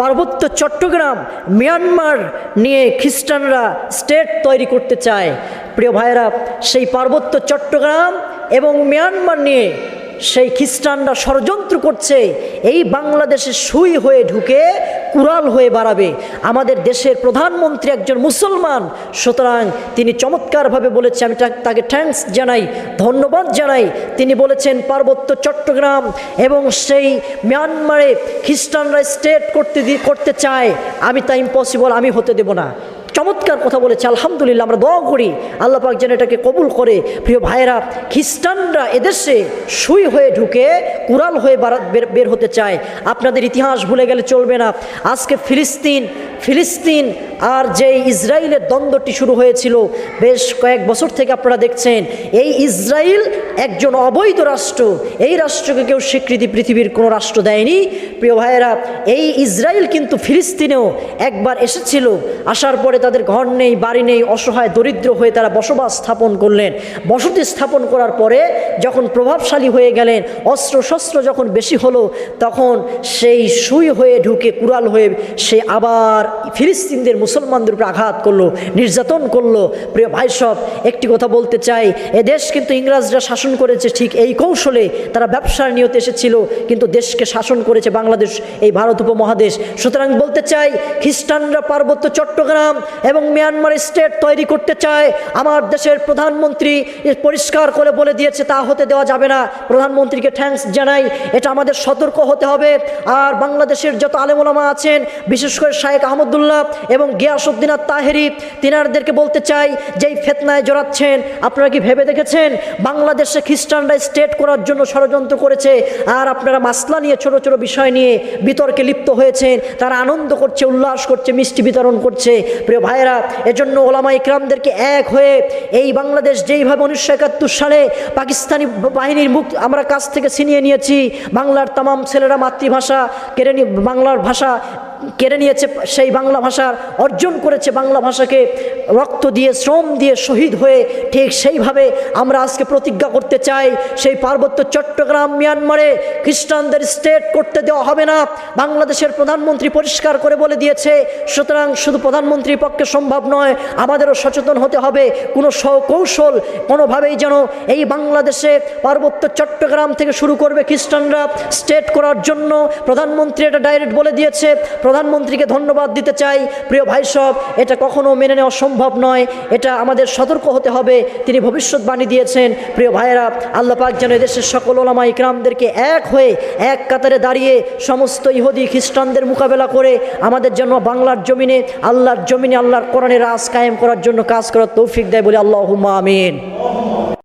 পার্বত্য চট্টগ্রাম মিয়ানমার নিয়ে খ্রিস্টানরা স্টেট তৈরি করতে চায়। প্রিয় ভাইয়েরা, সেই পার্বত্য চট্টগ্রাম এবং মিয়ানমার নিয়ে সেই খ্রিস্টানরা ষড়যন্ত্র করছে এই বাংলাদেশে সুই হয়ে ঢুকে কুড়াল হয়ে বাড়াবে। আমাদের দেশের প্রধানমন্ত্রী একজন মুসলমান, সুতরাং তিনি চমৎকারভাবে বলেছে, আমি তাকে থ্যাঙ্কস জানাই, ধন্যবাদ জানাই। তিনি বলেছেন পার্বত্য চট্টগ্রাম এবং সেই মিয়ানমারে খ্রিস্টানরা স্টেট করতে চায়, আমি তা ইম্পসিবল, আমি হতে দেব না। চমৎকার কথা বলেছে, আলহামদুলিল্লাহ। আমরা দোয়া করি আল্লাহ পাক যেন এটাকে কবুল করে। প্রিয় ভাইয়েরা, খ্রিস্টানরা এদেশে সুই হয়ে ঢুকে কুড়াল হয়ে বের হতে চায়। আপনাদের ইতিহাস ভুলে গেলে চলবে না। আজকে ফিলিস্তিন আর যে ইসরায়েলের দ্বন্দ্বটি শুরু হয়েছিল বেশ কয়েক বছর থেকে আপনারা দেখছেন, এই ইসরায়েল একজন অবৈধ রাষ্ট্র। এই রাষ্ট্রকে কেউ স্বীকৃতি পৃথিবীর কোনো রাষ্ট্র দেয়নি। প্রিয় ভাইয়েরা, এই ইসরায়েল কিন্তু ফিলিস্তিনেও একবার এসেছিল, আসার পরে তাদের ঘর নেই, বাড়ি নেই, অসহায় দরিদ্র হয়ে তারা বসবাস স্থাপন করলেন। বসতি স্থাপন করার পরে যখন প্রভাবশালী হয়ে গেলেন, অস্ত্র শস্ত্র যখন বেশি হলো, তখন সেই সুই হয়ে ঢুকে কুড়াল হয়ে সে আবার ফিলিস্তিনদের মুসলমানদের উপরে আঘাত করলো, নির্যাতন করলো। প্রিয় ভাই সব, একটি কথা বলতে চাই, এদেশ কিন্তু ইংরেজরা শাসন করেছে ঠিক এই কৌশলে। তারা ব্যবসার নিয়তে এসেছিল, কিন্তু দেশকে শাসন করেছে বাংলাদেশ, এই ভারত উপমহাদেশ। সুতরাং বলতে চাই, খ্রিস্টানরা পার্বত্য চট্টগ্রাম এবং মিয়ানমার স্টেট তৈরি করতে চায়। আমার দেশের প্রধানমন্ত্রী পরিষ্কার করে বলে দিয়েছে তা হতে দেওয়া যাবে না। প্রধানমন্ত্রীকে থ্যাঙ্কস জানাই, এটা আমাদের সতর্ক হতে হবে। আর বাংলাদেশের যত আলেম ওলামা আছেন, বিশেষ করে শায়েখ আহমদুল্লাহ এবং গিয়াসউদ্দিন আত-তাহেরি, তিনারদেরকে বলতে চাই, যেই ফিতনায় জড়াচ্ছেন, আপনারা কি ভেবে দেখেছেন বাংলাদেশে খ্রিস্টানরা স্টেট করার জন্য ষড়যন্ত্র করেছে, আর আপনারা মাসলা নিয়ে ছোট ছোট বিষয় নিয়ে বিতর্কে লিপ্ত হয়েছেন। তারা আনন্দ করছে, উল্লাস করছে, মিষ্টি বিতরণ করছে। প্রিয় ভাইয়েরা, এজন্য ওলামা ইকরামদেরকে এক হয়ে এই বাংলাদেশ যেইভাবে 1971 সালে পাকিস্তানি বাহিনীর মুখ আমরা কাছ থেকে ছিনিয়ে নিয়েছি, বাংলার তামাম ছেলেরা মাতৃভাষা কেড়ে নিয়ে বাংলার ভাষা কেড়ে নিয়েছে, সেই বাংলা ভাষার অর্জন করেছে, বাংলা ভাষাকে রক্ত দিয়ে শ্রম দিয়ে শহীদ হয়ে, ঠিক সেইভাবে আমরা আজকে প্রতিজ্ঞা করতে চাই, সেই পার্বত্য চট্টগ্রাম মিয়ানমারে খ্রিস্টানদের স্টেট করতে দেওয়া হবে না। বাংলাদেশের প্রধানমন্ত্রী পরিষ্কার করে বলে দিয়েছে। সুতরাং শুধু প্রধানমন্ত্রীর পক্ষে সম্ভব নয়, আমাদেরও সচেতন হতে হবে। কোনো কৌশল কোনোভাবেই যেন এই বাংলাদেশে পার্বত্য চট্টগ্রাম থেকে শুরু করবে খ্রিস্টানরা স্টেট করার জন্য। প্রধানমন্ত্রী এটা ডাইরেক্ট বলে দিয়েছে, প্রধানমন্ত্রীকে ধন্যবাদ দিতে চাই। প্রিয় ভাই সব, এটা কখনো মেনে নেওয়া সম্ভব নয়, এটা আমাদের সতর্ক হতে হবে। তিনি ভবিষ্যৎবাণী দিয়েছেন। প্রিয় ভাইয়েরা, আল্লাহ পাক যেন দেশের সকল ওলামা ইকরামদেরকে এক হয়ে এক কাতারে দাঁড়িয়ে সমস্ত ইহুদি খ্রিস্টানদের মোকাবেলা করে আমাদের জন্য বাংলার জমিনে, আল্লাহর জমিনে, আল্লাহর কোরআনের রাজ কায়েম করার জন্য কাজ করার তৌফিক দেয় বলে আল্লাহুম্মা আমিন।